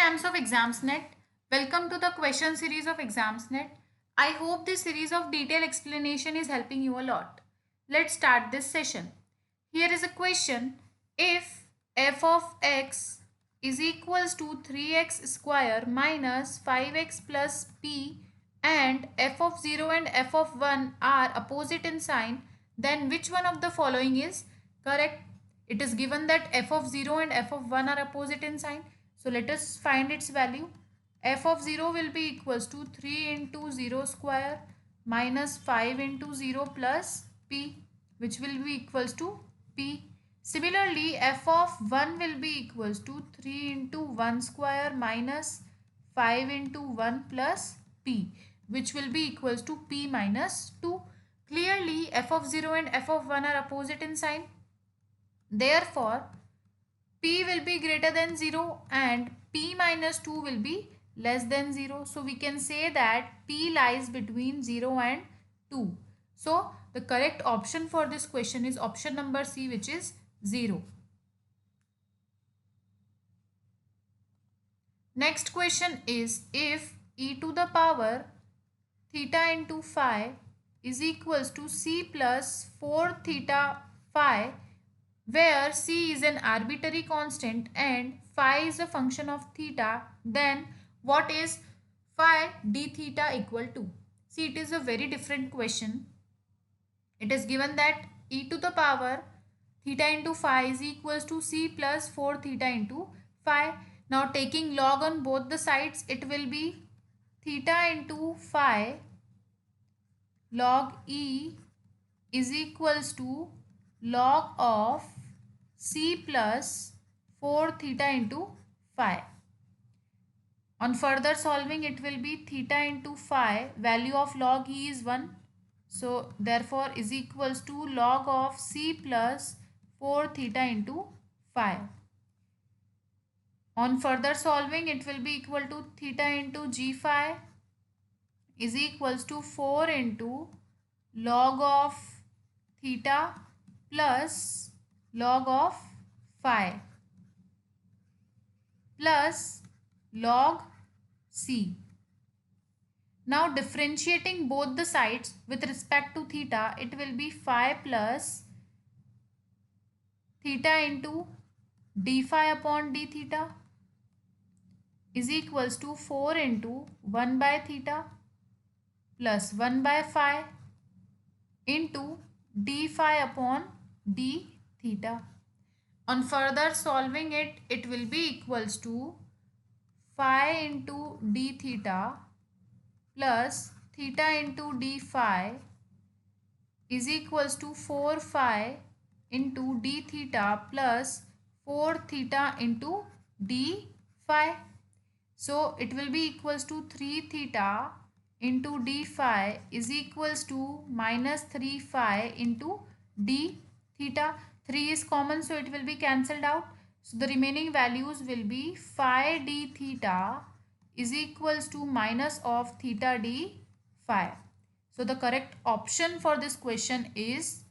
fans of Examsnet, welcome to the question series of Examsnet. I hope this series of detailed explanation is helping you a lot. Let's start this session. Here is a question. If f of x is equals to 3x square minus 5x plus p and f of 0 and f of 1 are opposite in sign, then which one of the following is correct? It is given that f of 0 and f of 1 are opposite in sign. So let us find its value. F of 0 will be equals to 3 into 0 square minus 5 into 0 plus p, which will be equals to p. Similarly, f of 1 will be equals to 3 into 1 square minus 5 into 1 plus p, which will be equals to p minus 2. Clearly, f of 0 and f of 1 are opposite in sign. Therefore, p will be greater than 0 and p minus 2 will be less than 0. So we can say that p lies between 0 and 2. So the correct option for this question is option number C, which is 0. Next question is, if e to the power theta into phi is equals to c plus 4 theta phi, where c is an arbitrary constant and phi is a function of theta, then what is phi d theta equal to? See, it is a very different question. It is given that e to the power theta into phi is equals to c plus 4 theta into phi. Now taking log on both the sides, it will be theta into phi log e is equals to log of c plus 4 theta into phi. On further solving, it will be theta into phi, value of log e is 1. So therefore is equals to log of c plus 4 theta into phi. On further solving, it will be equal to theta into g phi is equals to 4 into log of theta plus log of phi plus log c. Now differentiating both the sides with respect to theta, it will be phi plus theta into d phi upon d theta is equals to 4 into 1 by theta plus 1 by phi into d phi upon d theta. On further solving it, it will be equals to phi into d theta plus theta into d phi is equals to 4 phi into d theta plus 4 theta into d phi. So it will be equals to 3 theta into d phi is equals to minus 3 phi into d theta. 3 is common, so it will be cancelled out. So the remaining values will be phi d theta is equals to minus of theta d phi. So the correct option for this question is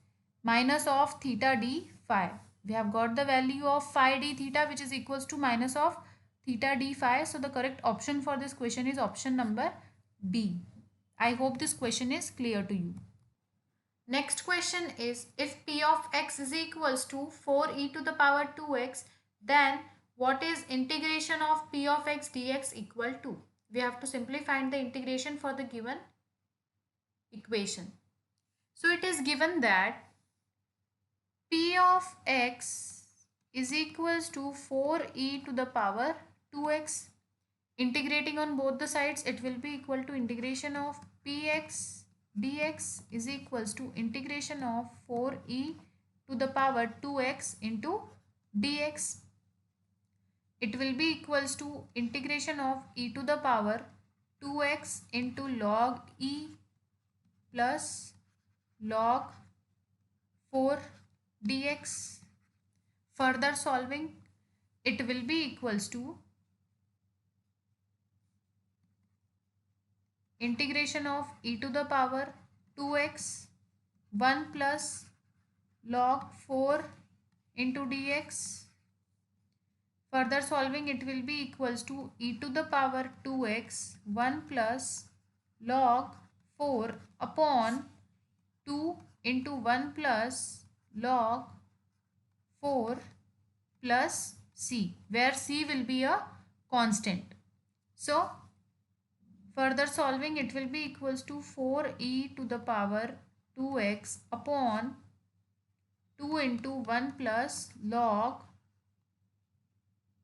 minus of theta d phi. We have got the value of phi d theta, which is equals to minus of theta d phi. So the correct option for this question is option number B. I hope this question is clear to you. Next question is, if p of x is equals to 4e to the power 2x, then what is integration of p of x dx equal to? We have to simply find the integration for the given equation. So it is given that p of x is equals to 4e to the power 2x. Integrating on both the sides, it will be equal to integration of px dx is equals to integration of 4e to the power 2x into dx. It will be equals to integration of e to the power 2x into log e plus log 4 dx. Further solving, it will be equals to integration of e to the power 2x 1 plus log 4 into dx. Further solving, it will be equals to e to the power 2x 1 plus log 4 upon 2 into 1 plus log 4 plus c, where c will be a constant. So further solving, it will be equals to 4e to the power 2x upon 2 into 1 plus log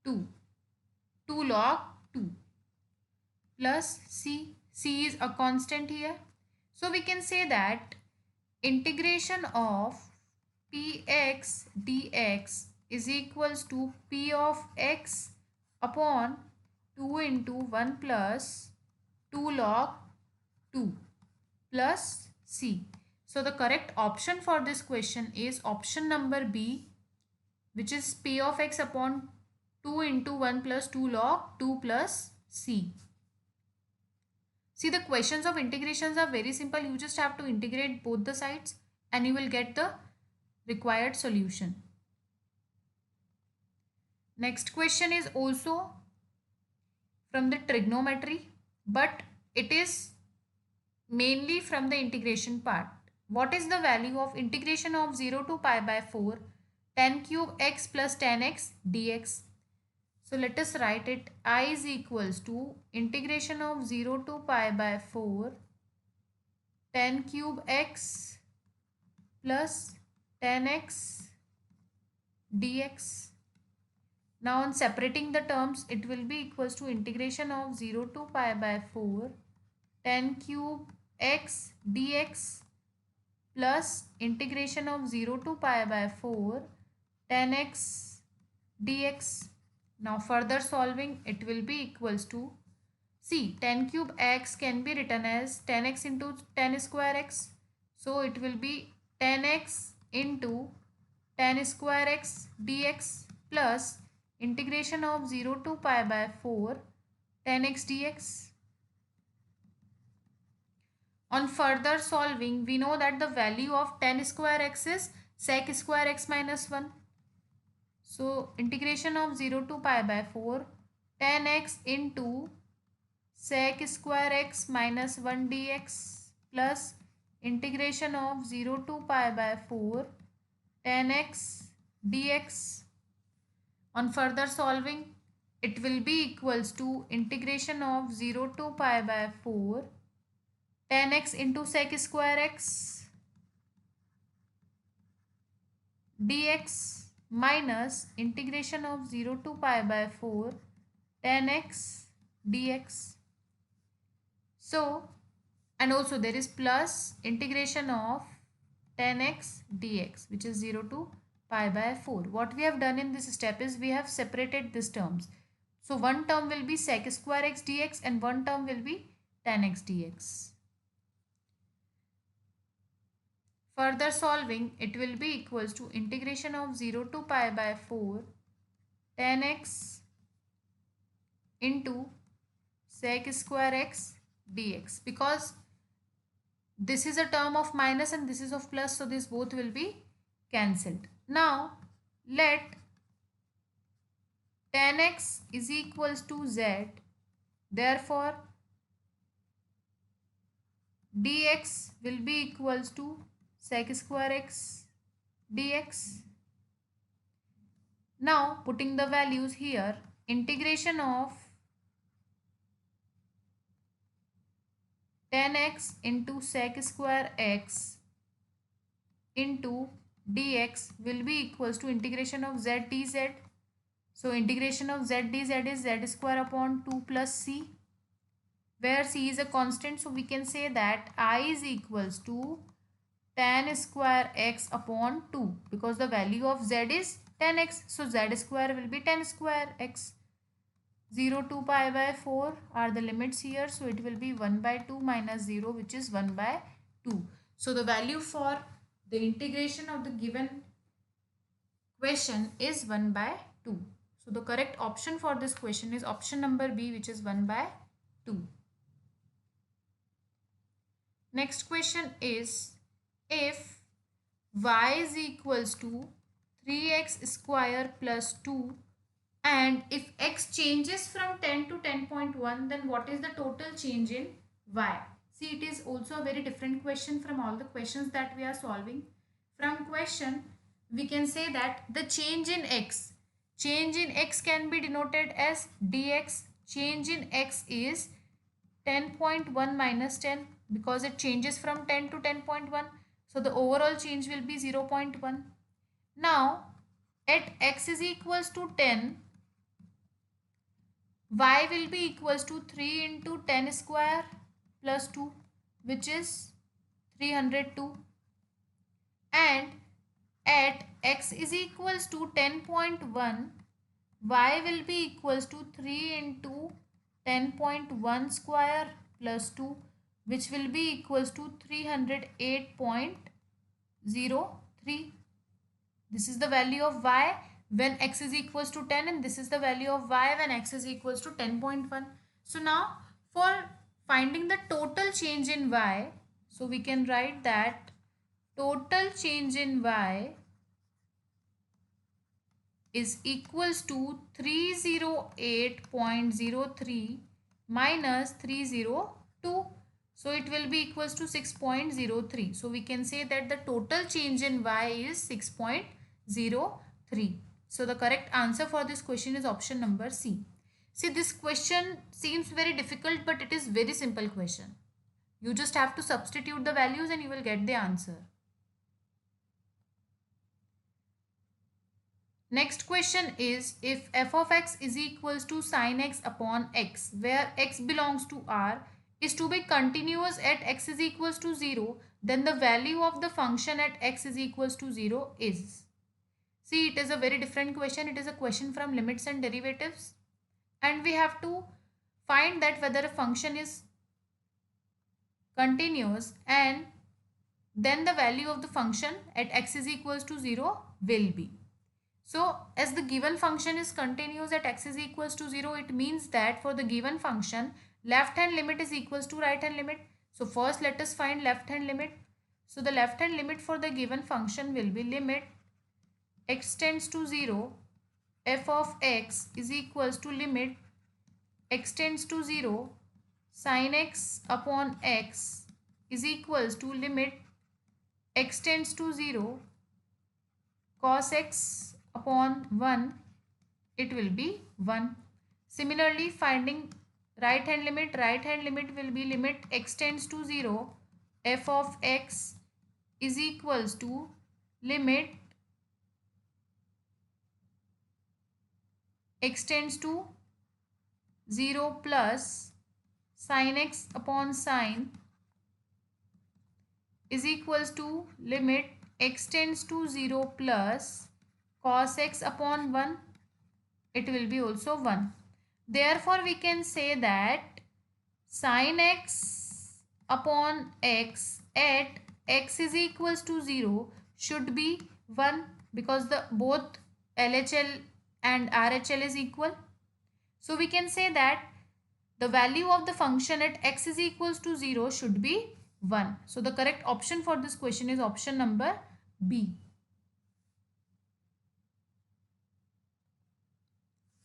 2, 2 log 2 plus c. C is a constant here. So we can say that integration of px dx is equals to p of x upon 2 into 1 plus 2 log 2 plus c. So the correct option for this question is option number B, which is p of x upon 2 into 1 plus 2 log 2 plus c. See, the questions of integrations are very simple. You just have to integrate both the sides and you will get the required solution. Next question is also from the trigonometry, but it is mainly from the integration part. What is the value of integration of 0 to pi by 4 tan cube x plus tan x dx? So let us write it. I is equals to integration of 0 to pi by 4 tan cube x plus tan x dx. Now on separating the terms, it will be equals to integration of 0 to pi by 4 tan cube x dx plus integration of 0 to pi by 4 tan x dx. Now further solving, it will be equals to, see, tan cube x can be written as tan x into tan square x. So it will be tan x into tan square x dx plus integration of 0 to pi by 4 tan x dx. On further solving, we know that the value of tan square x is sec square x minus 1. So integration of 0 to pi by 4 tan x into sec square x minus 1 dx plus integration of 0 to pi by 4 tan x dx. On further solving, it will be equals to integration of 0 to pi by 4 tan x into sec square x dx minus integration of 0 to pi by 4 tan x dx. So, and also there is plus integration of tan x dx, which is 0 to pi by 4. What we have done in this step is we have separated these terms. So one term will be sec square x dx and one term will be tan x dx. Further solving, it will be equals to integration of 0 to pi by 4 tan x into sec square x dx, because this is a term of minus and this is of plus, so this both will be cancelled. Now let tan x is equals to z, therefore dx will be equals to sec square x dx. Now putting the values here, integration of tan x into sec square x into dx will be equals to integration of z dz. So integration of z dz is z square upon 2 plus c, where c is a constant. So we can say that I is equals to tan square x upon 2, because the value of z is tan x. So z square will be tan square x. 0 to pi by 4 are the limits here. So it will be 1 by 2 minus 0, which is 1 by 2. So the value for the integration of the given question is 1 by 2. So the correct option for this question is option number B, which is 1 by 2. Next question is, if y is equals to 3x square plus 2 And if x changes from 10 to 10.1, then what is the total change in y? See, it is also a very different question from all the questions that we are solving. From question, we can say that the change in x can be denoted as dx. Change in x is 10.1 minus 10 because it changes from 10 to 10.1. So the overall change will be 0.1. Now, at x is equals to 10, y will be equals to 3 into 10 square plus 2, which is 302. And at x is equals to 10.1, y will be equals to 3 into 10.1 square plus 2, which will be equals to 308.03. This is the value of y when x is equals to 10, and this is the value of y when x is equals to 10.1. So now for finding the total change in y, so we can write that total change in y is equals to 308.03 minus 302. So it will be equals to 6.03. So we can say that the total change in y is 6.03. So the correct answer for this question is option number C. See, this question seems very difficult, but it is very simple question. You just have to substitute the values and you will get the answer. Next question is, if f of x is equals to sin x upon x, where x belongs to R, is to be continuous at x is equals to 0, then the value of the function at x is equals to 0 is. See, it is a very different question. It is a question from limits and derivatives. And we have to find that whether a function is continuous, and then the value of the function at x is equals to 0 will be. So as the given function is continuous at x is equals to 0, it means that for the given function, left hand limit is equals to right hand limit. So first let us find left hand limit. So the left hand limit for the given function will be limit x tends to 0, f of x is equals to limit x tends to 0, sin x upon x is equals to limit x tends to 0, cos x upon 1, it will be 1. Similarly, finding right hand limit will be limit x tends to 0, f of x is equals to limit x tends to 0 plus sin x upon sin is equals to limit x tends to 0 plus cos x upon 1, it will be also 1. Therefore, we can say that sin x upon x at x is equals to 0 should be 1, because the both LHL and RHL is equal. So we can say that the value of the function at x is equals to 0 should be 1. So the correct option for this question is option number B.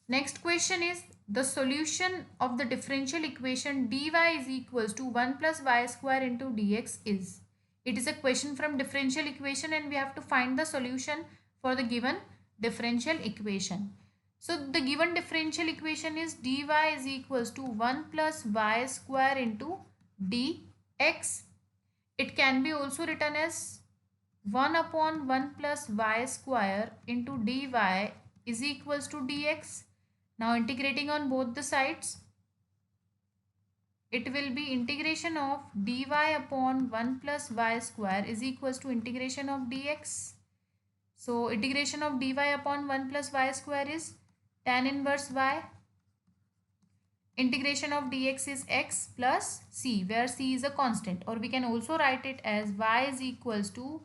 Next question is, the solution of the differential equation dy is equals to 1 plus y square into dx is. It is a question from differential equation and we have to find the solution for the given differential equation. So the given differential equation is dy is equals to 1 plus y square into dx. It can be also written as 1 upon 1 plus y square into dy is equals to dx. Now integrating on both the sides, it will be integration of dy upon 1 plus y square is equals to integration of dx. So integration of dy upon 1 plus y square is tan inverse y. Integration of dx is x plus c, where c is a constant, or we can also write it as y is equals to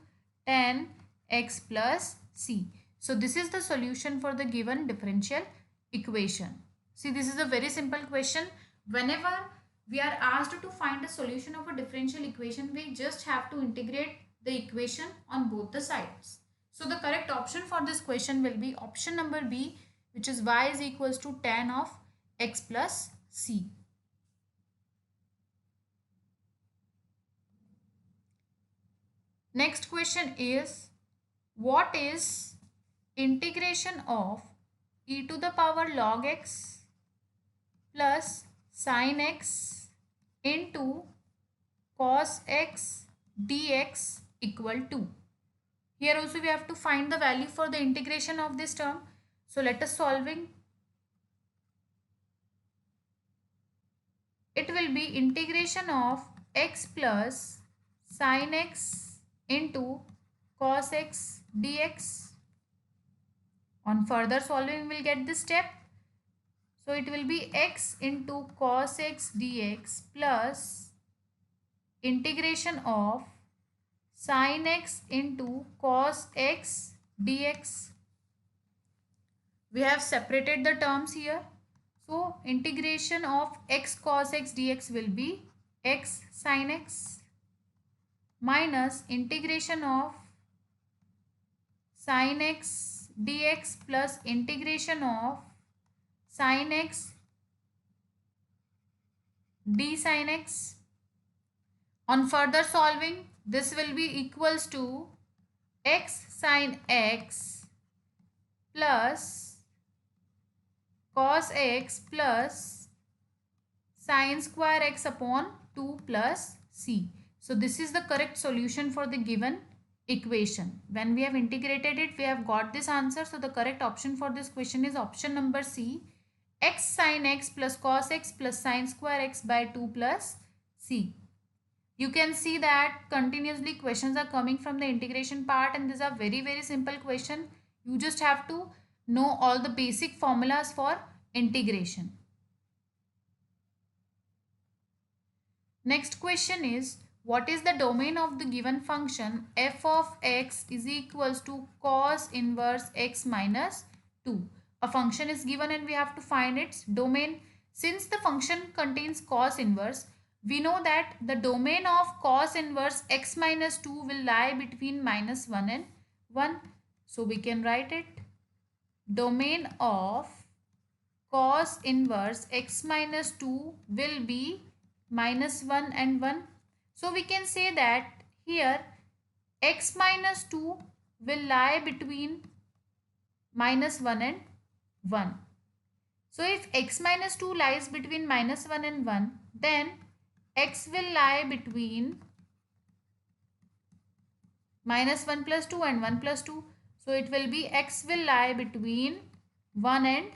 tan x plus c. So this is the solution for the given differential equation. See, this is a very simple question. Whenever we are asked to find a solution of a differential equation, we just have to integrate the equation on both the sides. So the correct option for this question will be option number B, which is y is equals to tan of x plus c. Next question is, what is integration of e to the power log x plus sin x into cos x dx equal to? Here also we have to find the value for the integration of this term. So let us solving. It will be integration of x plus sin x into cos x dx. On further solving we will get this step. So it will be x into cos x dx plus integration of sin x into cos x dx. We have separated the terms here. So integration of x cos x dx will be x sin x minus integration of sin x dx plus integration of sin x d sin x. On further solving, this will be equals to x sin x plus cos x plus sin square x upon 2 plus c. So this is the correct solution for the given equation. When we have integrated it, we have got this answer. So the correct option for this question is option number C, x sin x plus cos x plus sin square x by 2 plus c. You can see that continuously questions are coming from the integration part, and these are very simple question. You just have to know all the basic formulas for integration. Next question is, what is the domain of the given function f of x is equals to cos inverse x minus 2? A function is given and we have to find its domain. Since the function contains cos inverse, we know that the domain of cos inverse x minus 2 will lie between minus 1 and 1. So we can write it. Domain of cos inverse x minus 2 will be minus 1 and 1. So we can say that here x minus 2 will lie between minus 1 and 1. So if x minus 2 lies between minus 1 and 1, then x will lie between minus 1 plus 2 and 1 plus 2. So it will be x will lie between 1 and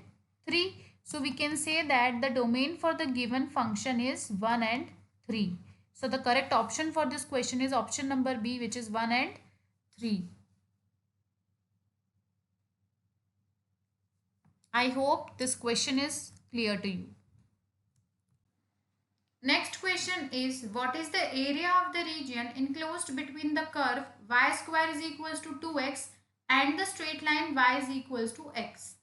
3. So we can say that the domain for the given function is 1 and 3. So the correct option for this question is option number B, which is 1 and 3. I hope this question is clear to you. Next question is, what is the area of the region enclosed between the curve y square is equals to 2x and the straight line y is equals to x?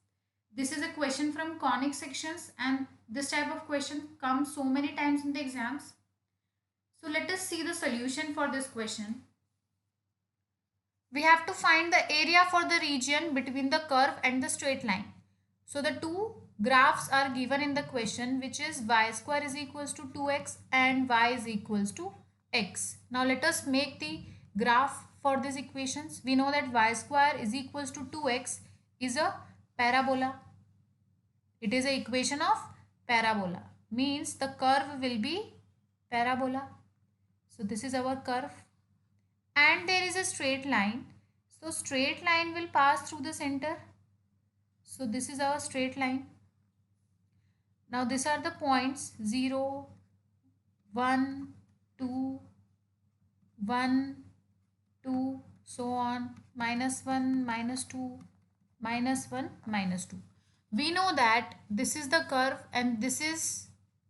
This is a question from conic sections, and this type of question comes so many times in the exams. So let us see the solution for this question. We have to find the area for the region between the curve and the straight line. So the two graphs are given in the question, which is y square is equals to 2x and y is equals to x. Now let us make the graph for these equations. We know that y square is equals to 2x is a parabola. It is an equation of parabola. Means the curve will be parabola. So this is our curve. And there is a straight line. So straight line will pass through the center. So this is our straight line. Now these are the points 0, 1, 2, 1, 2, so on, minus 1, minus 2, minus 1, minus 2. We know that this is the curve and this is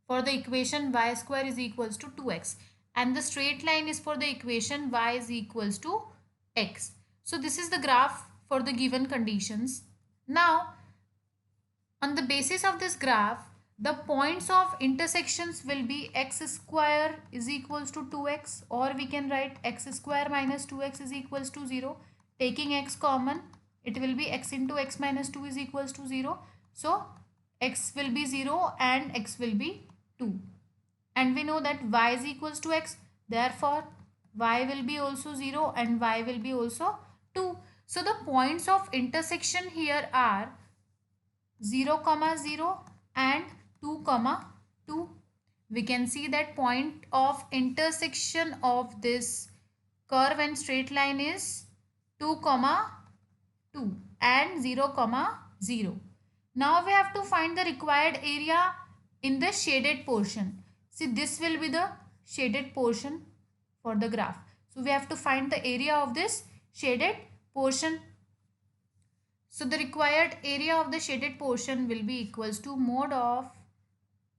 for the equation y square is equals to 2x. And the straight line is for the equation y is equals to x. So this is the graph for the given conditions. Now, on the basis of this graph, the points of intersections will be x square is equals to 2x, or we can write x square minus 2x is equals to 0, taking x common. it will be x into x minus 2 is equals to 0. So x will be 0 and x will be 2. And we know that y is equals to x. Therefore, y will be also 0 and y will be also 2. So the points of intersection here are 0, 0 and 2, 2. We can see that point of intersection of this curve and straight line is 2, 2 and 0, 0. Now we have to find the required area in the shaded portion. See, this will be the shaded portion for the graph. So we have to find the area of this shaded portion. So the required area of the shaded portion will be equals to mod of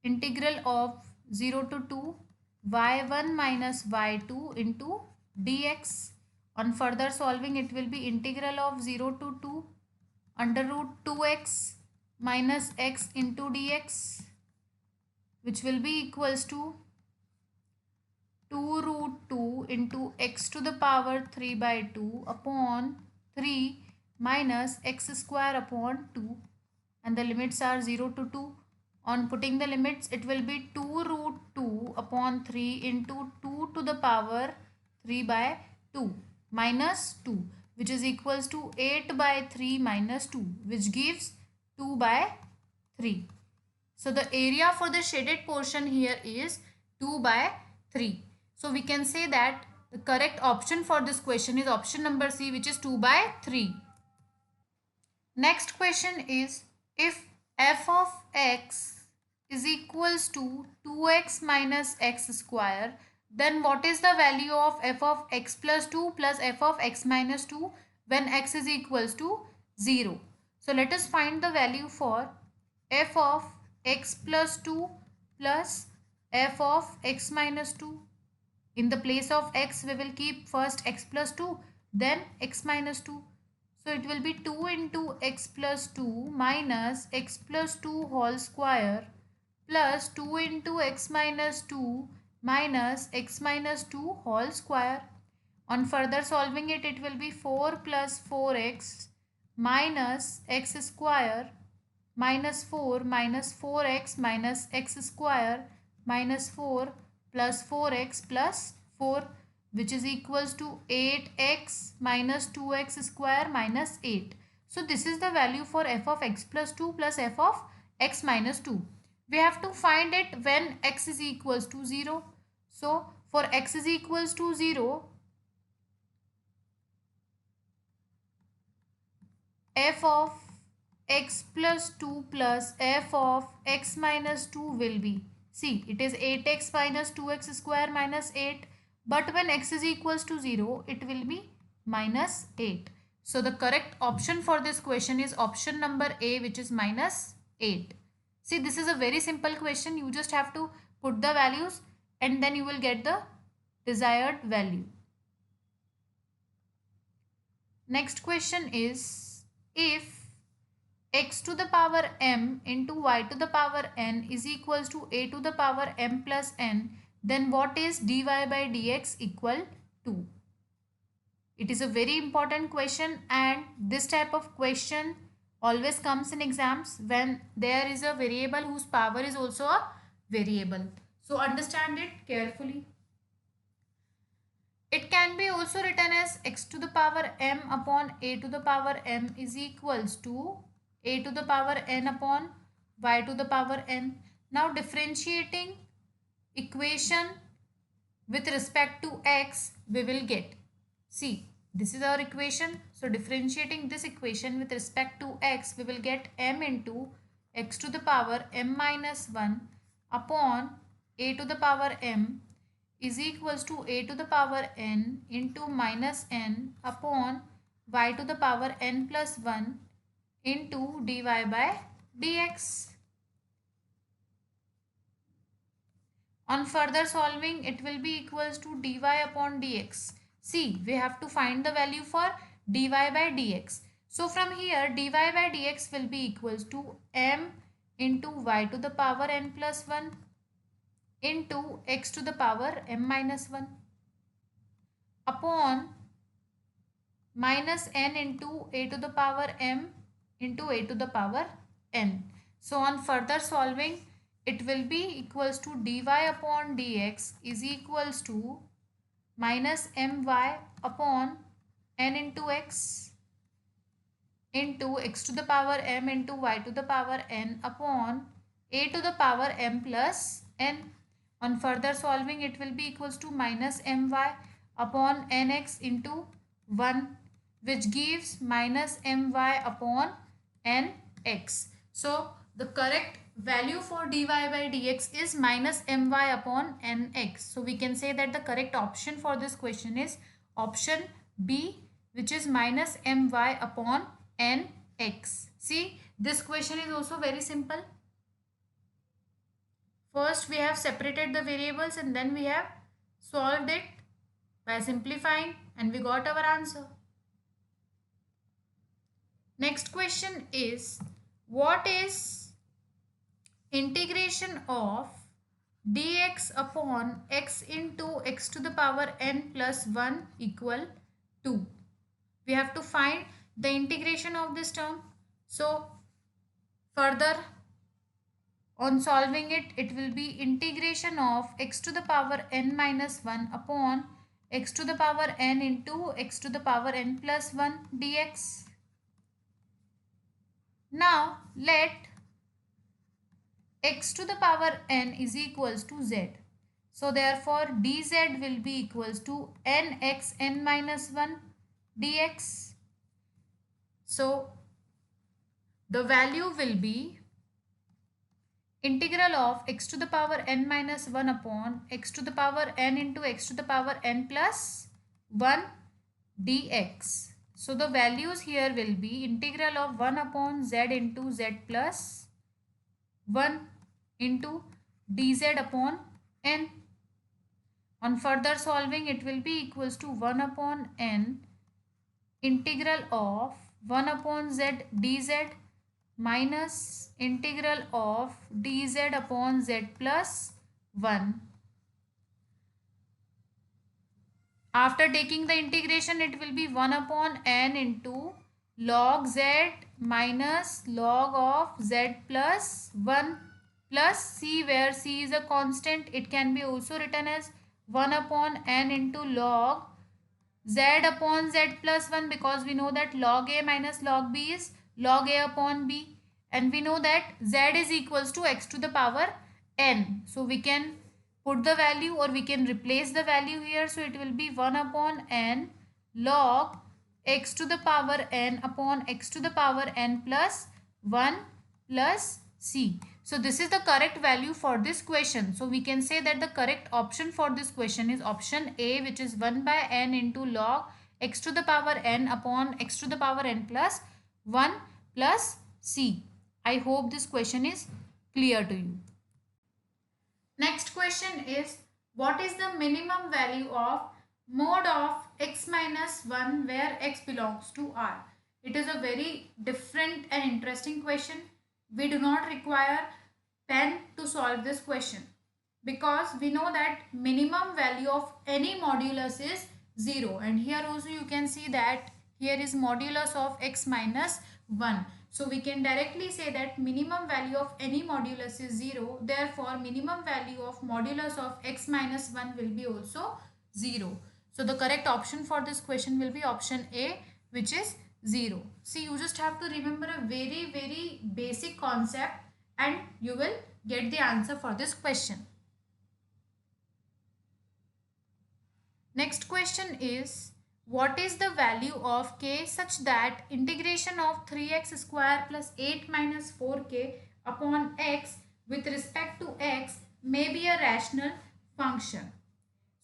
integral of 0 to 2 y1 minus y2 into dx. On further solving, it will be integral of 0 to 2 under root 2x minus x into dx, which will be equals to 2 root 2 into x to the power 3 by 2 upon 3 minus x square upon 2, and the limits are 0 to 2. On putting the limits, it will be 2 root 2 upon 3 into 2 to the power 3 by 2 minus 2, which is equals to 8 by 3 minus 2, which gives 2 by 3. So the area for the shaded portion here is 2 by 3. So we can say that the correct option for this question is option number C, which is 2 by 3. Next question is, if f of x is equals to 2x minus x square, then what is the value of f of x plus 2 plus f of x minus 2 when x is equals to 0? So let us find the value for f of x plus 2 plus f of x minus 2. In the place of x, we will keep first x plus 2, then x minus 2. So it will be 2 into x plus 2 minus x plus 2 whole square plus 2 into x minus 2 minus x minus 2 whole square. On further solving it, it will be 4 plus 4x minus x square minus 4 minus 4x minus x square minus 4 plus 4x plus 4, which is equals to 8x minus 2x square minus 8. So this is the value for f of x plus 2 plus f of x minus 2. We have to find it when x is equals to 0. So for x is equals to 0, f of x plus 2 plus f of x minus 2 will be, see, it is 8x minus 2x square minus 8, but when x is equals to 0, it will be minus 8. So the correct option for this question is option number A, which is minus 8. See, this is a very simple question. You just have to put the values and then you will get the desired value. Next question is, if x to the power m into y to the power n is equals to a to the power m plus n, then what is dy by dx equal to? It is a very important question, and this type of question always comes in exams when there is a variable whose power is also a variable. So understand it carefully. It can be also written as x to the power m upon a to the power m is equals to a to the power n upon y to the power n. Now differentiating equation with respect to x, we will get, see, this is our equation. So differentiating this equation with respect to x, we will get m into x to the power m minus 1 upon a to the power m is equals to a to the power n into minus n upon y to the power n plus 1 into dy by dx. On further solving, it will be equals to dy upon dx. See, we have to find the value for dy by dx. So from here, dy by dx will be equals to m into y to the power n plus 1 into x to the power m minus 1 upon minus n into a to the power m into a to the power n. So on further solving, it will be equals to dy upon dx is equals to minus my upon n into x to the power m into y to the power n upon a to the power m plus n. On further solving, it will be equals to minus my upon nx into 1, which gives minus my upon nx. So the correct value for dy by dx is minus my upon nx. So we can say that the correct option for this question is option B, which is minus my upon nx. See, this question is also very simple. First we have separated the variables and then we have solved it by simplifying and we got our answer. Next question is, what is integration of dx upon x into x to the power n plus 1 equal to? We have to find the integration of this term. So further on solving it, it will be integration of x to the power n minus 1 upon x to the power n into x to the power n plus 1 dx. Now let x to the power n is equals to z. So therefore dz will be equals to nx n minus 1 dx. So the value will be integral of x to the power n minus 1 upon x to the power n into x to the power n plus 1 dx. So the values here will be integral of 1 upon z into z plus 1 into dz upon n. On further solving, it will be equals to 1 upon n integral of 1 upon z dz minus integral of dz upon z plus 1. After taking the integration, it will be 1 upon n into log z minus log of z plus 1 plus c, where c is a constant. It can be also written as 1 upon n into log z upon z plus 1, because we know that log a minus log b is log a upon b, and we know that z is equals to x to the power n. So we can put the value or we can replace the value here. So it will be 1 upon n log x to the power n upon x to the power n plus 1 plus c. So this is the correct value for this question. So we can say that the correct option for this question is option A, which is 1 by n into log x to the power n upon x to the power n plus 1 plus c. I hope this question is clear to you. Next question is, what is the minimum value of mod of x minus 1 where x belongs to R? It is a very different and interesting question. We do not require pen to solve this question because we know that minimum value of any modulus is 0, and here also you can see that here is modulus of x minus 1. So we can directly say that minimum value of any modulus is 0. Therefore, minimum value of modulus of x minus 1 will be also 0. So the correct option for this question will be option A, which is 0. See, you just have to remember a very basic concept and you will get the answer for this question. Next question is, what is the value of k such that integration of 3x square plus 8 minus 4k upon x with respect to x may be a rational function?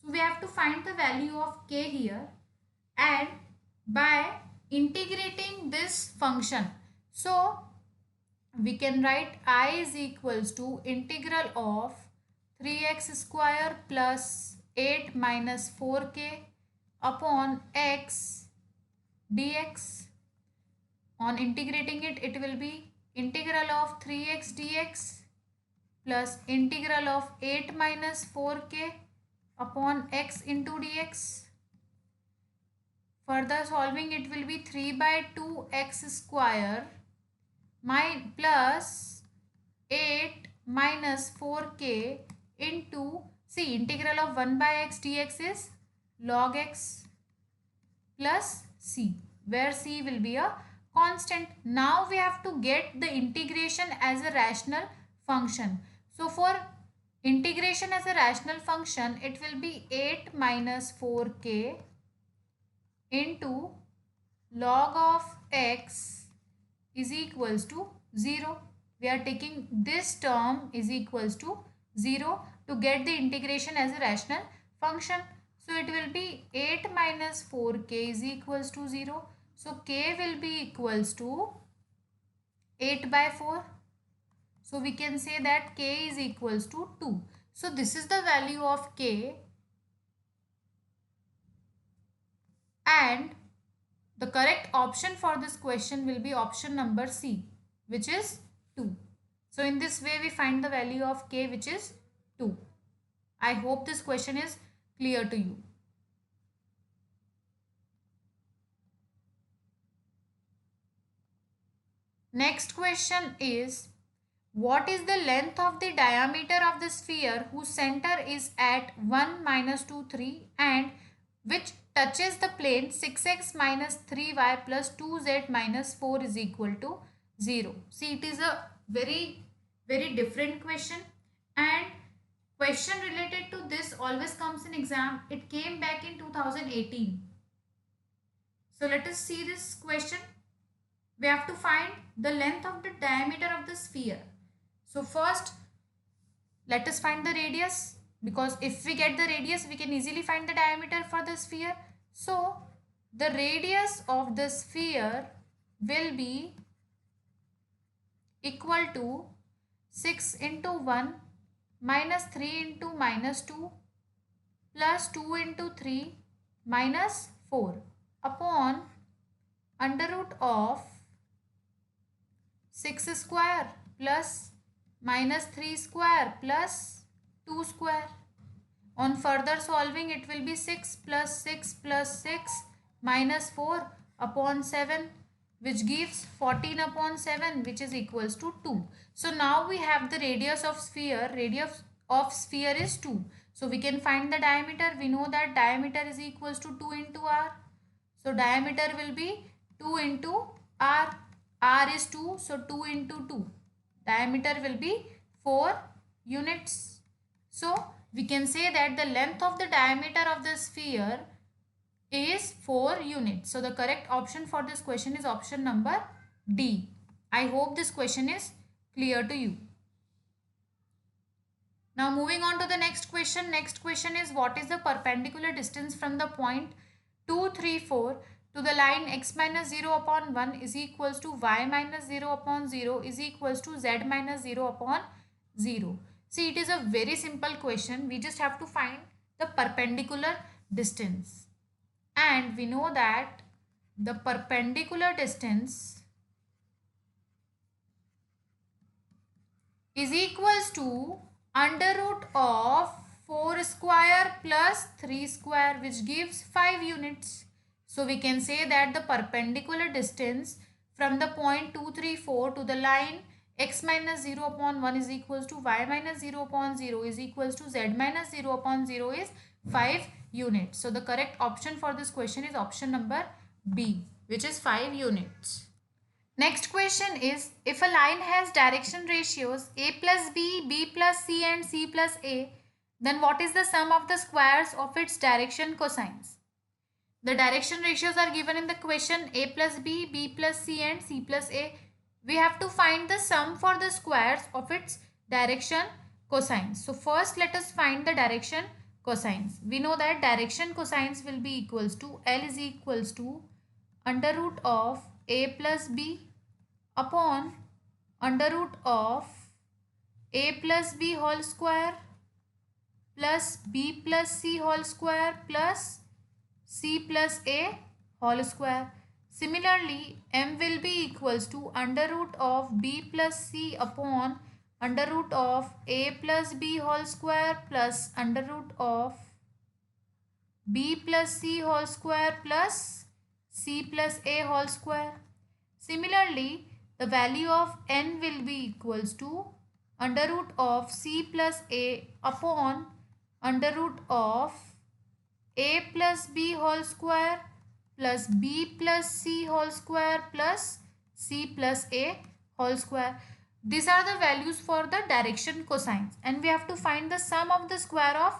So we have to find the value of k here, and by integrating this function, so we can write I is equals to integral of 3x square plus 8 minus 4k upon x dx. On integrating it, it will be integral of 3x dx plus integral of 8 minus 4k upon x into dx. Further solving, it will be 3 by 2x square plus 8 minus 4k into, see, integral of 1 by x dx is log x plus c, where c will be a constant. Now we have to get the integration as a rational function. So for integration as a rational function, it will be 8 minus 4k into log of x is equals to 0. We are taking this term is equals to 0 to get the integration as a rational function. So it will be 8 minus 4k is equals to 0. So k will be equals to 8 by 4. So we can say that k is equals to 2. So this is the value of k, and the correct option for this question will be option number C, which is 2. So in this way we find the value of k, which is 2. I hope this question is clear to you. Next question is, what is the length of the diameter of the sphere whose center is at 1, minus 2, 3 and which touches the plane 6x minus 3y plus 2z minus 4 is equal to 0. See, it is a very different question, and question related to this always comes in exam. It came back in 2018. So let us see this question. We have to find the length of the diameter of the sphere. So first, let us find the radius, because if we get the radius, we can easily find the diameter for the sphere. So the radius of the sphere will be equal to 6 into 1 minus 3 into minus 2 plus 2 into 3 minus 4 upon under root of 6 square plus minus 3 square plus 2 square. On further solving, it will be 6 plus 6 plus 6 minus 4 upon 7, which gives 14 upon 7, which is equals to 2. So now we have the radius of sphere. Radius of sphere is 2. So we can find the diameter. We know that diameter is equals to 2 into r. So diameter will be 2 into r. R is 2. So 2 into 2. Diameter will be 4 units. So we can say that the length of the diameter of the sphere is 4 units. So the correct option for this question is option number D. I hope this question is clear to you. Now moving on to the next question. Next question is, what is the perpendicular distance from the point 2, 3, 4 to the line x minus 0 upon 1 is equals to y minus 0 upon 0 is equals to z minus 0 upon 0. See, it is a very simple question. We just have to find the perpendicular distance. And we know that the perpendicular distance is equals to under root of 4 square plus 3 square, which gives 5 units. So we can say that the perpendicular distance from the point 2, 3, 4 to the line x minus 0 upon 1 is equals to y minus 0 upon 0 is equals to z minus 0 upon 0 is 5 units. So the correct option for this question is option number B, which is 5 units. Next question is, if a line has direction ratios a plus b, b plus c and c plus a, then what is the sum of the squares of its direction cosines? The direction ratios are given in the question, a plus b, b plus c and c plus a. We have to find the sum for the squares of its direction cosines. So first let us find the direction cosines. We know that direction cosines will be equals to L is equals to under root of a plus b upon under root of a plus b whole square plus b plus c whole square plus c plus a whole square. Similarly, m will be equals to under root of b plus c upon under root of a plus b whole square plus under root of b plus c whole square plus c plus a whole square. Similarly, the value of n will be equals to under root of c plus a upon under root of a plus b whole square plus b plus c whole square plus c plus a whole square. These are the values for the direction cosines, and we have to find the sum of the square of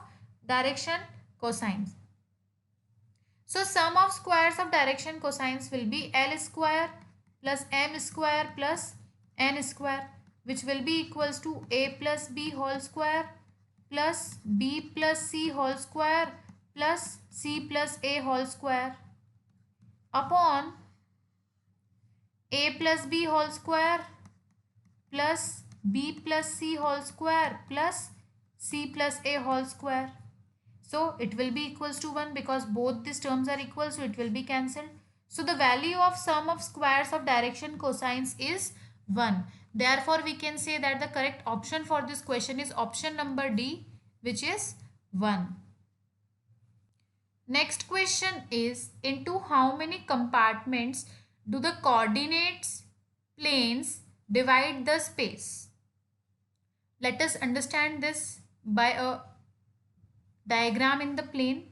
direction cosines. So sum of squares of direction cosines will be L square plus M square plus N square, which will be equals to A plus B whole square plus B plus C whole square plus C plus A whole square upon A plus B whole square plus B plus C whole square plus C plus A whole square. So it will be equals to 1 because both these terms are equal, so it will be cancelled. So the value of sum of squares of direction cosines is 1. Therefore, we can say that the correct option for this question is option number D, which is 1. Next question is, into how many compartments do the coordinates planes divide the space? Let us understand this by a diagram in the plane.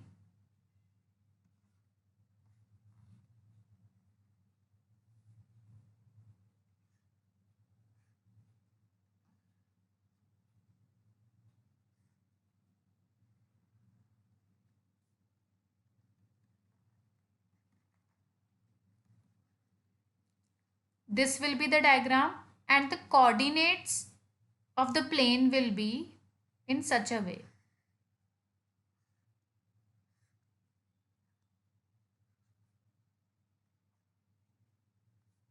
This will be the diagram, and the coordinates of the plane will be in such a way.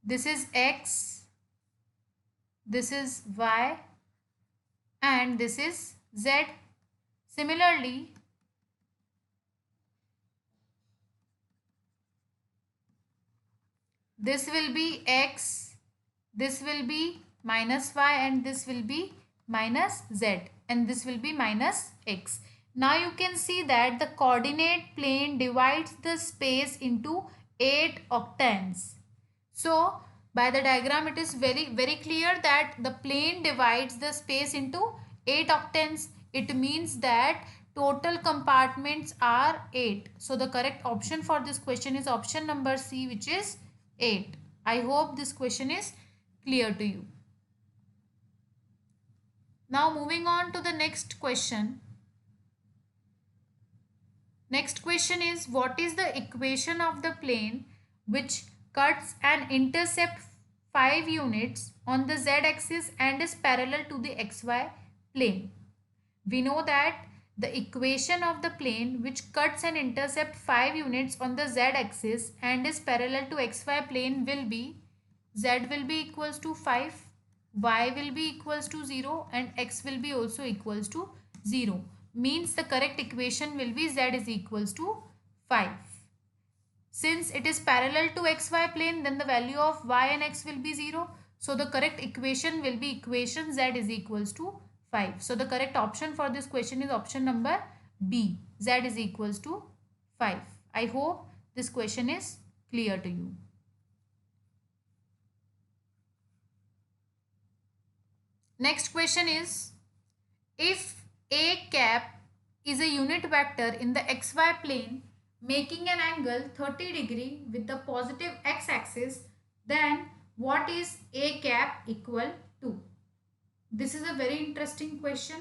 This is x, this is y, and this is z. Similarly, this will be x, this will be minus y, and this will be minus z, and this will be minus x. Now you can see that the coordinate plane divides the space into 8 octants. So by the diagram it is very clear that the plane divides the space into 8 octants. It means that total compartments are 8. So the correct option for this question is option number C, which is 8. I hope this question is clear to you. Now moving on to the next question. Next question is, what is the equation of the plane which cuts and intercepts 5 units on the z-axis and is parallel to the xy plane? We know that the equation of the plane which cuts and intercepts 5 units on the z-axis and is parallel to xy plane will be z will be equals to 5, y will be equals to 0, and x will be also equals to 0. Means the correct equation will be z is equals to 5. Since it is parallel to xy plane, then the value of y and x will be 0. So the correct equation will be equation z is equals to 5. So the correct option for this question is option number B. Z is equals to 5. I hope this question is clear to you. Next question is, if a cap is a unit vector in the xy plane making an angle 30 degree with the positive x-axis, then what is a cap equal to? This is a very interesting question.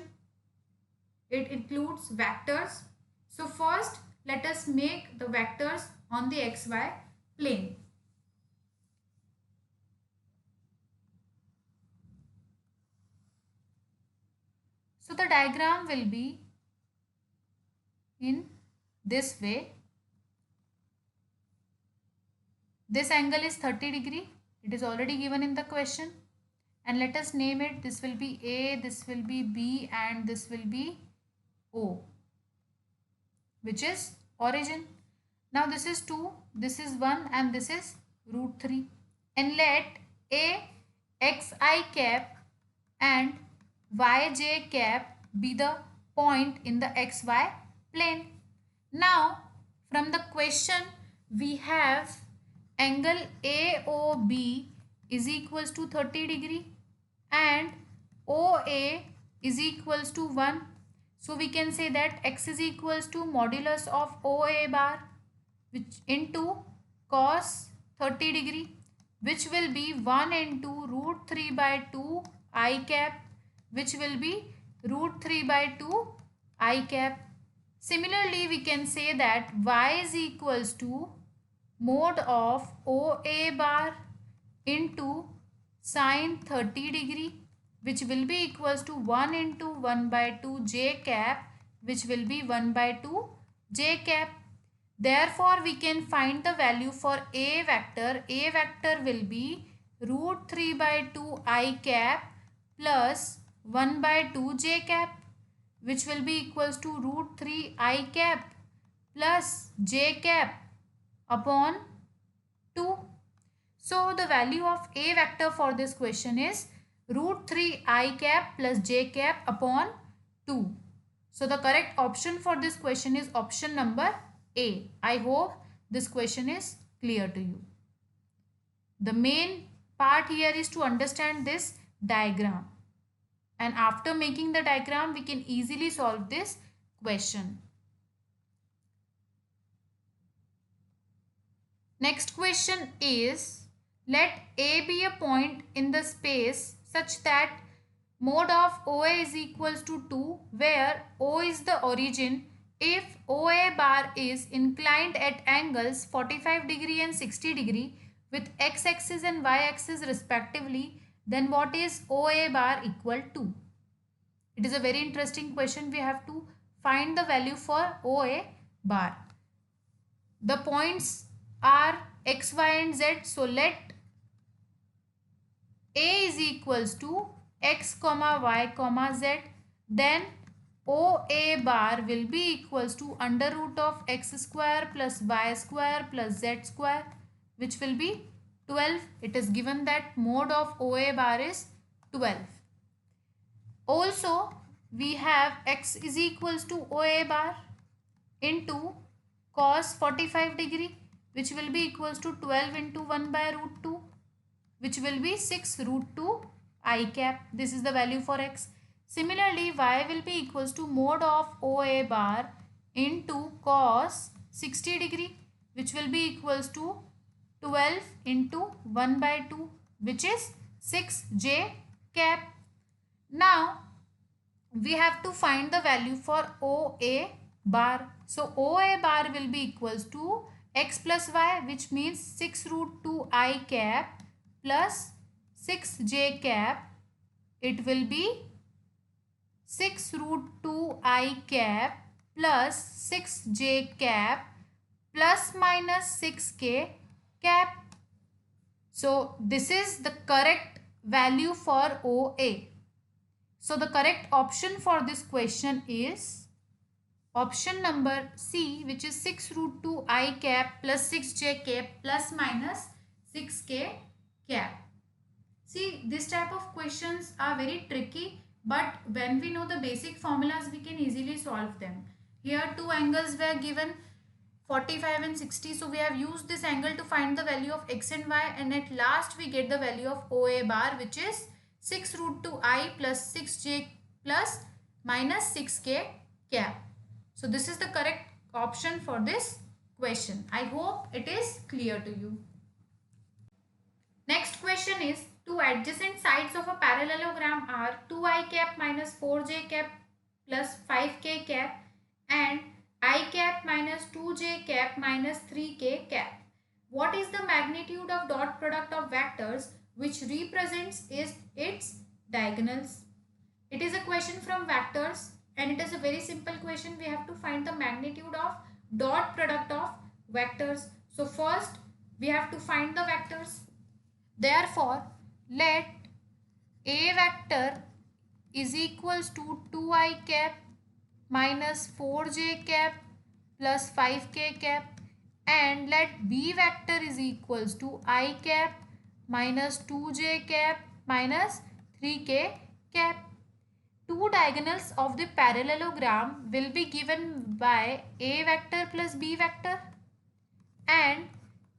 It includes vectors. So first, let us make the vectors on the xy plane. So the diagram will be in this way. This angle is 30 degree. It is already given in the question. And let us name it. This will be A, this will be B, and this will be O, which is origin. Now this is 2, this is 1, and this is root 3. And let A xi cap and yj cap be the point in the xy plane. Now from the question we have angle AOB is equals to 30 degree and OA is equals to 1. So we can say that x is equals to modulus of OA bar which into cos 30 degree, which will be 1 into root 3 by 2 I cap, which will be root 3 by 2 I cap. Similarly, we can say that y is equals to mod of OA bar into sine 30 degree, which will be equals to 1 into 1 by 2 j cap, which will be 1 by 2 j cap. Therefore, we can find the value for A vector. A vector will be root 3 by 2 I cap plus 1 by 2 j cap, which will be equals to root 3 I cap plus j cap upon 2. So the value of A vector for this question is root 3 I cap plus j cap upon 2. So the correct option for this question is option number A. I hope this question is clear to you. The main part here is to understand this diagram. And after making the diagram, we can easily solve this question. Next question is, let A be a point in the space such that mod of OA is equals to 2, where O is the origin. If OA bar is inclined at angles 45 degree and 60 degree with x-axis and y-axis respectively, then what is OA bar equal to? It is a very interesting question. We have to find the value for OA bar. The points are x, y and z. So let A is equals to x comma y comma z. Then OA bar will be equals to under root of x square plus y square plus z square, which will be 12. It is given that mode of OA bar is 12. Also, we have x is equals to OA bar into cos 45 degree, which will be equals to 12 into 1 by root 2, which will be 6 root 2 I cap. This is the value for x. Similarly, y will be equals to mod of OA bar into cos 60 degree, which will be equals to 12 into 1 by 2, which is 6j cap. Now, we have to find the value for OA bar. So, OA bar will be equals to x plus y, which means 6 root 2 I cap plus 6j cap. It will be 6 root 2 I cap plus 6j cap plus minus 6k cap. So, this is the correct value for OA. So, the correct option for this question is option number C, which is 6 root 2 I cap plus 6j cap plus minus 6k cap. See, this type of questions are very tricky, but when we know the basic formulas, we can easily solve them. Here, two angles were given, 45 and 60. So, we have used this angle to find the value of x and y, and at last we get the value of OA bar, which is 6 root 2 I plus 6j plus minus 6k cap. So, this is the correct option for this question. I hope it is clear to you. Next question is, two adjacent sides of a parallelogram are 2I cap minus 4j cap plus 5k cap and I cap minus 2j cap minus 3k cap. What is the magnitude of dot product of vectors which represents its diagonals? It is a question from vectors and it is a very simple question. We have to find the magnitude of dot product of vectors. So first we have to find the vectors. Therefore, let A vector is equals to 2I cap minus 4j cap plus 5k cap, and let B vector is equals to I cap minus 2j cap minus 3k cap. Two diagonals of the parallelogram will be given by A vector plus B vector, and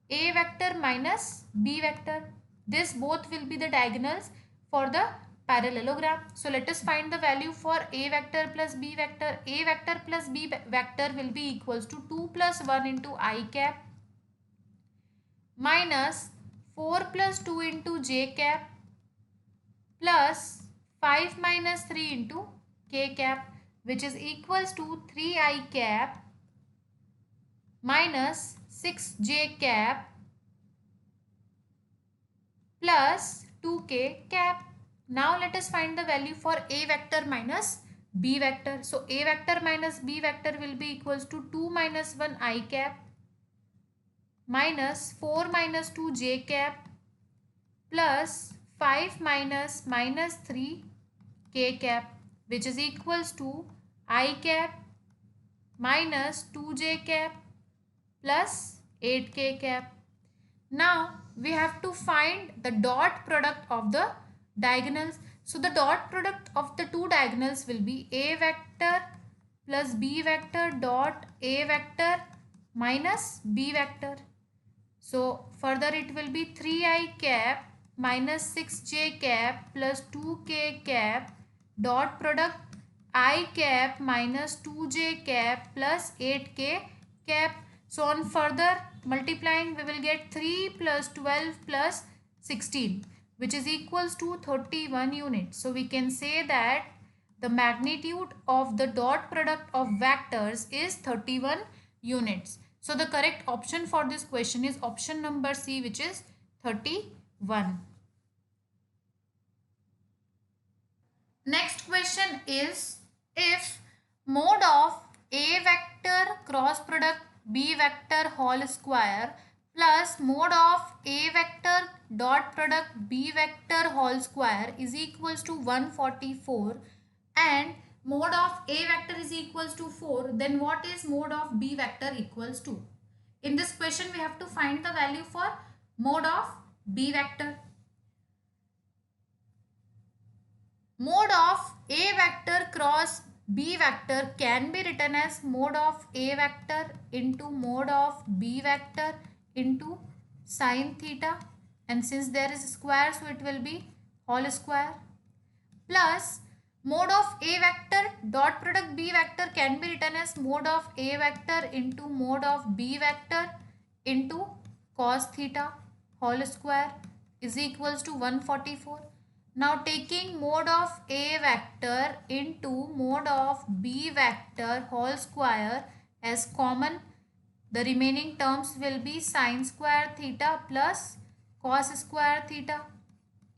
A vector minus B vector. This both will be the diagonals for the parallelogram. So let us find the value for A vector plus B vector. A vector plus B vector will be equals to 2 plus 1 into I cap minus 4 plus 2 into j cap plus 5 minus 3 into k cap, which is equals to 3I cap minus 6j cap plus 2k cap. Now let us find the value for A vector minus B vector. So A vector minus B vector will be equals to 2 minus 1 I cap minus 4 minus 2 j cap plus 5 minus 3 k cap, which is equals to I cap minus 2j cap plus 8k cap. Now we have to find the dot product of the diagonals. So the dot product of the two diagonals will be A vector plus B vector dot A vector minus B vector. So further it will be 3I cap minus 6j cap plus 2k cap dot product I cap minus 2j cap plus 8k cap. So on further multiplying we will get 3 plus 12 plus 16, which is equals to 31 units. So we can say that the magnitude of the dot product of vectors is 31 units. So the correct option for this question is option number C, which is 31. Next question is, if mode of A vector cross product B vector whole square plus mode of A vector dot product B vector whole square is equals to 144 and mode of A vector is equals to 4, then what is mode of B vector equals to? In this question we have to find the value for mode of B vector. Mode of A vector cross B vector can be written as mode of A vector into mode of B vector into sine theta, and since there is a square so it will be whole square, plus mode of A vector dot product B vector can be written as mode of A vector into mode of B vector into cos theta whole square is equals to 144. Now taking mode of A vector into mode of B vector whole square as common, the remaining terms will be sine square theta plus cos square theta.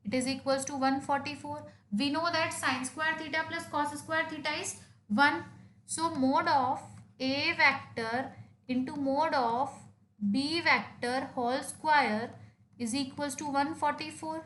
It is equals to 144. We know that sine square theta plus cos square theta is 1. So mode of A vector into mode of B vector whole square is equals to 144.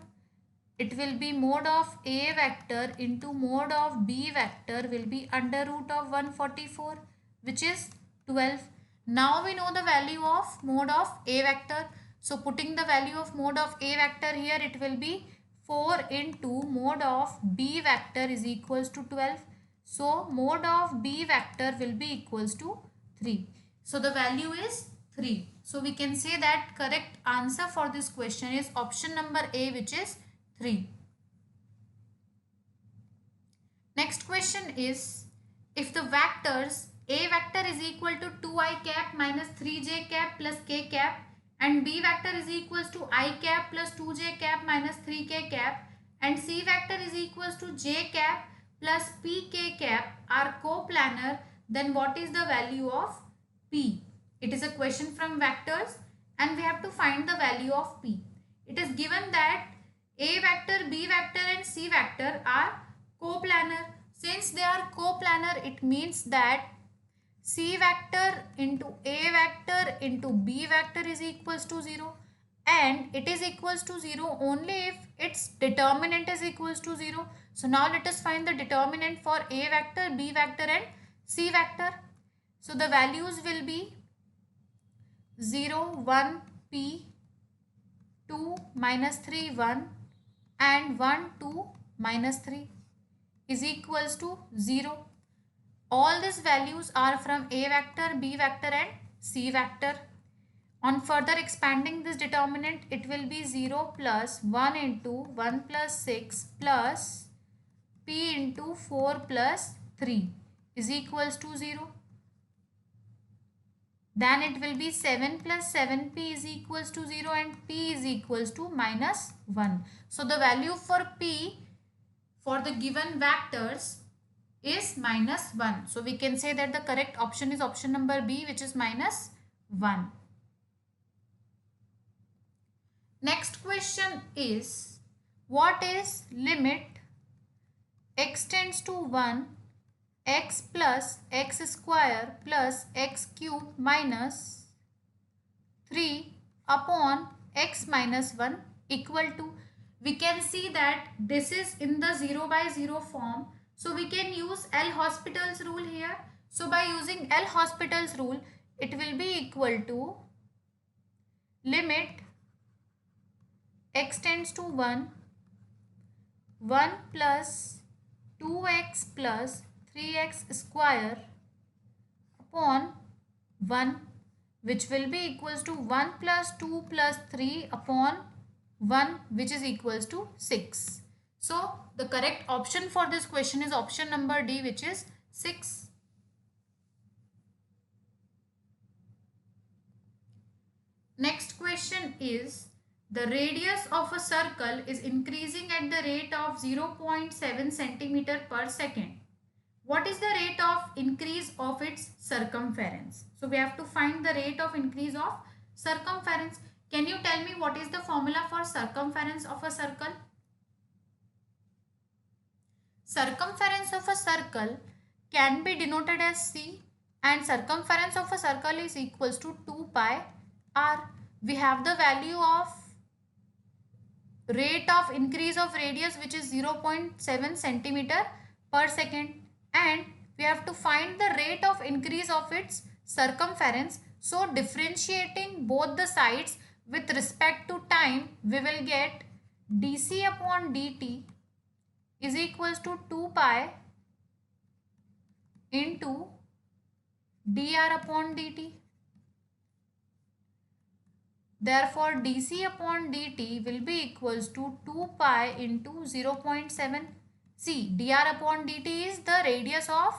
It will be mode of A vector into mode of B vector will be under root of 144, which is 12. Now we know the value of mode of A vector. So putting the value of mode of A vector here, it will be 4 into mode of B vector is equals to 12. So mode of B vector will be equals to 3. So the value is 3. So we can say that correct answer for this question is option number A, which is 3. Next question is, if the vectors A vector is equal to 2I cap minus 3j cap plus k cap and B vector is equals to I cap plus 2j cap minus 3k cap and C vector is equals to j cap plus pk cap are coplanar, then what is the value of P? It is a question from vectors and we have to find the value of P. It is given that A vector, B vector and C vector are coplanar. Since they are coplanar, it means that C vector into A vector into B vector is equals to 0, and it is equals to 0 only if its determinant is equals to 0. So now let us find the determinant for A vector, B vector and C vector. So the values will be 0, 1, P, 2, minus 3, 1 and 1, 2, minus 3 is equals to 0. All these values are from A vector, B vector and C vector. On further expanding this determinant, it will be 0 plus 1 into 1 plus 6 plus p into 4 plus 3 is equals to 0. Then it will be 7 plus 7p is equals to 0 and p is equals to minus 1. So the value for p for the given vectors is minus 1. So we can say that the correct option is option number B, which is minus 1. Next question is, what is limit x tends to 1 x plus x square plus x cube minus 3 upon x minus 1 equal to? We can see that this is in the 0 by 0 form. So we can use L'Hospital's rule here. So by using L'Hospital's rule, it will be equal to limit x tends to 1 plus 2x plus 3x square upon 1, which will be equals to 1 plus 2 plus 3 upon 1, which is equals to 6. So the correct option for this question is option number D, which is 6. Next question is, the radius of a circle is increasing at the rate of 0.7 centimeter per second. What is the rate of increase of its circumference? So we have to find the rate of increase of circumference. Can you tell me what is the formula for circumference of a circle? Circumference of a circle can be denoted as c, and circumference of a circle is equals to 2 pi r. We have the value of rate of increase of radius, which is 0.7 centimeter per second, and we have to find the rate of increase of its circumference. So differentiating both the sides with respect to time, we will get dc upon dt is equals to 2 pi into dr upon dt. Therefore, dc upon dt will be equals to 2 pi into 0.7. See, dr upon dt is the radius of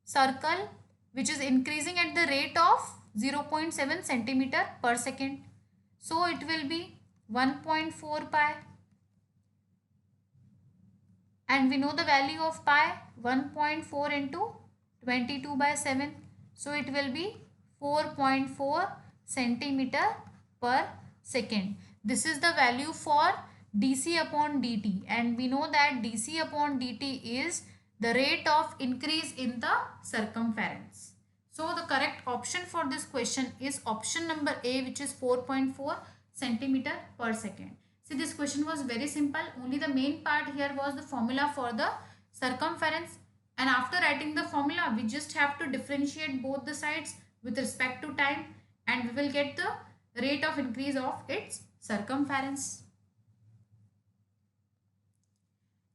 circle, which is increasing at the rate of 0.7 centimeter per second. So it will be 1.4 pi. And we know the value of pi, 1.4 into 22 by 7. So it will be 4.4 centimeter per second. This is the value for dc upon dt, and we know that dc upon dt is the rate of increase in the circumference. So the correct option for this question is option number A, which is 4.4 centimeter per second. See, this question was very simple. Only the main part here was the formula for the circumference, and after writing the formula, we just have to differentiate both the sides with respect to time, and we will get the rate of increase of its circumference.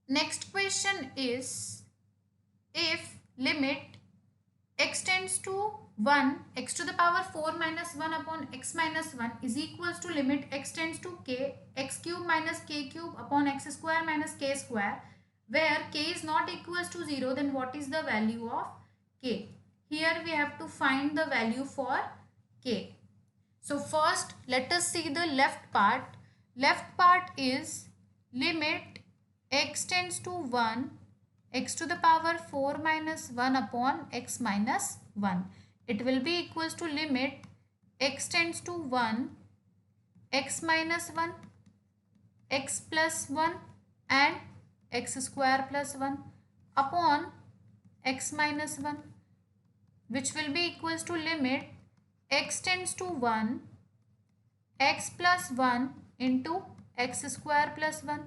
Next question is, if limit x tends to 1 x to the power 4 minus 1 upon x minus 1 is equals to limit x tends to k x cube minus k cube upon x square minus k square, where k is not equals to 0, then what is the value of k? Here we have to find the value for k. So first let us see the left part. Left part is limit x tends to 1 x to the power 4 minus 1 upon x minus 1. It will be equals to limit x tends to 1 x minus 1 x plus 1 and x square plus 1 upon x minus 1, which will be equals to limit x tends to 1 x plus 1 into x square plus 1,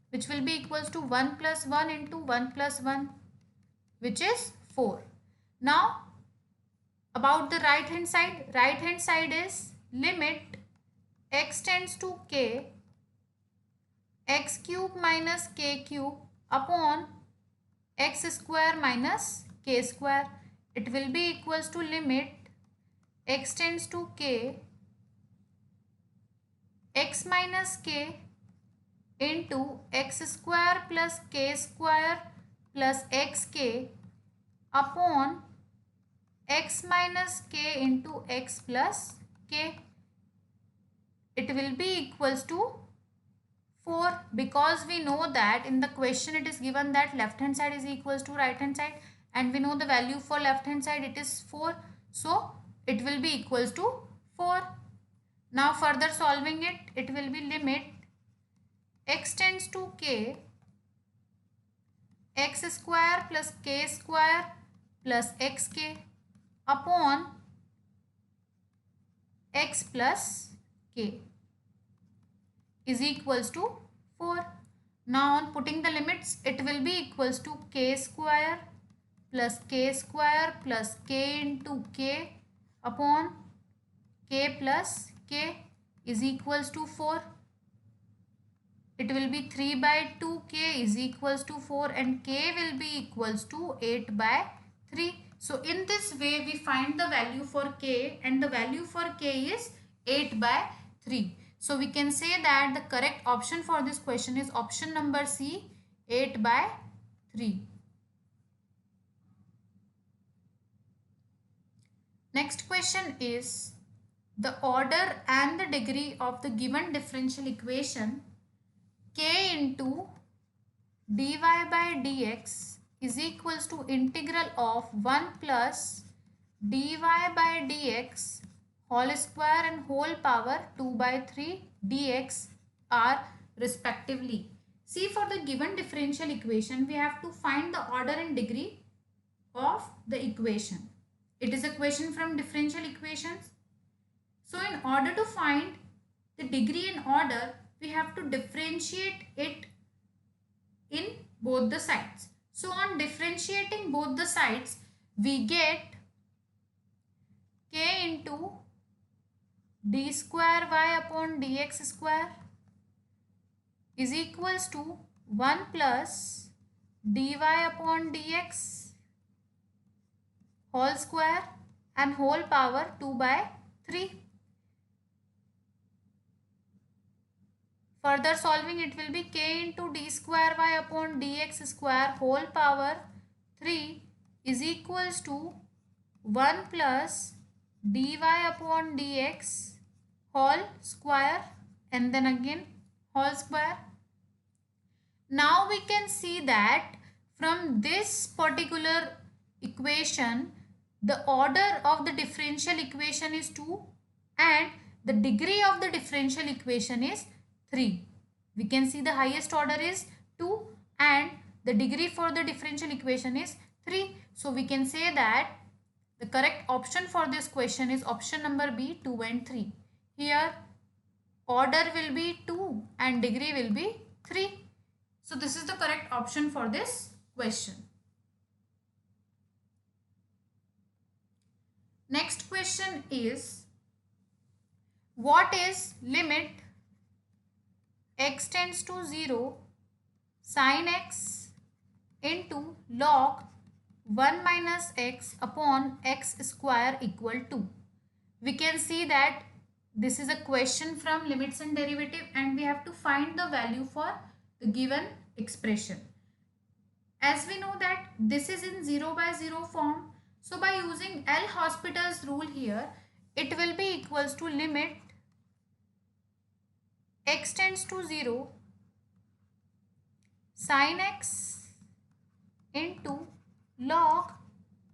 which will be equals to 1 plus 1 into 1 plus 1, which is 4. Now about the right hand side is limit x tends to k x cube minus k cube upon x square minus k square. It will be equals to limit x tends to k, x minus k into x square plus k square plus xk upon x minus k into x plus k. It will be equals to 4, because we know that in the question it is given that left hand side is equals to right hand side, and we know the value for left hand side, it is 4. So it will be equals to 4. Now further solving it, it will be limit x tends to k, x square plus k square plus xk upon x plus k is equals to 4. Now on putting the limits, it will be equals to k square plus k into k upon k plus k is equals to 4. It will be 3 by 2 k is equals to 4, and k will be equals to 8 by 3. So in this way we find the value for k, and the value for k is 8 by 3. So we can say that the correct option for this question is option number C, 8 by 3. Next question is the order and the degree of the given differential equation k into dy by dx is equals to integral of 1 plus dy by dx whole square and whole power 2 by 3 dx are respectively. See, for the given differential equation, we have to find the order and degree of the equation. It is a question from differential equations. So in order to find the degree and order, we have to differentiate it in both the sides. So on differentiating both the sides, we get k into d square y upon dx square is equals to 1 plus dy upon dx whole square and whole power 2 by 3. Further solving, it will be k into d square y upon dx square whole power 3 is equals to 1 plus dy upon dx whole square and then again whole square. Now we can see that from this particular equation, the order of the differential equation is 2 and the degree of the differential equation is 3. We can see the highest order is 2 and the degree for the differential equation is 3. So we can say that the correct option for this question is option number B, 2 and 3. Here order will be 2 and degree will be 3. So this is the correct option for this question. Next question is, what is limit x tends to 0 sin x into log 1 minus x upon x square equal to? We can see that this is a question from limits and derivative, and we have to find the value for the given expression. As we know that this is in 0 by 0 form, so by using L'Hospital's rule here, it will be equals to limit x tends to 0 sin x into log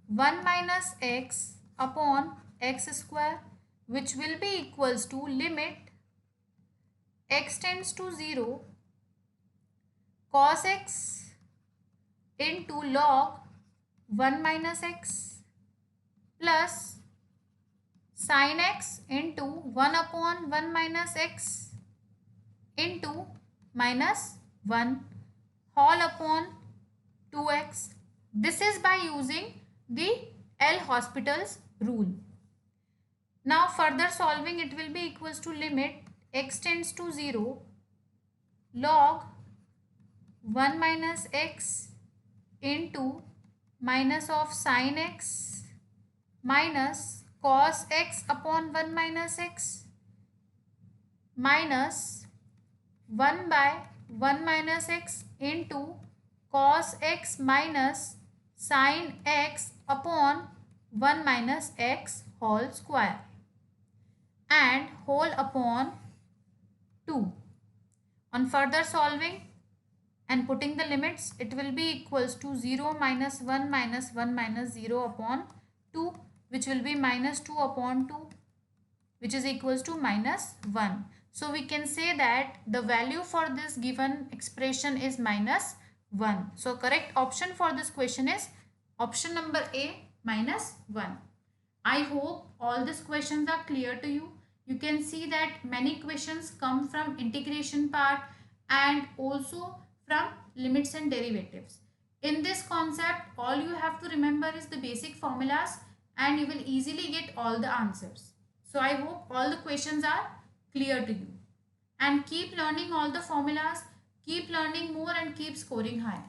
1 minus x upon x square, which will be equals to limit x tends to 0 cos x into log 1 minus x plus sin x into 1 upon 1 minus x into minus 1 whole upon 2x. This is by using the L'Hospital's rule. Now further solving, it will be equals to limit x tends to 0 log 1 minus x into minus of sin x minus cos x upon 1 minus x minus 1 by 1 minus x into cos x minus sin x upon 1 minus x whole square and whole upon 2. On further solving and putting the limits, it will be equals to 0 minus 1 minus 1 minus 0 upon 2, which will be minus 2 upon 2, which is equals to minus 1. So we can say that the value for this given expression is minus 1. So correct option for this question is option number A, minus 1. I hope all these questions are clear to you. You can see that many questions come from integration part and also from limits and derivatives. In this concept, all you have to remember is the basic formulas and you will easily get all the answers. So I hope all the questions are clear to you. And keep learning all the formulas, keep learning more and keep scoring high.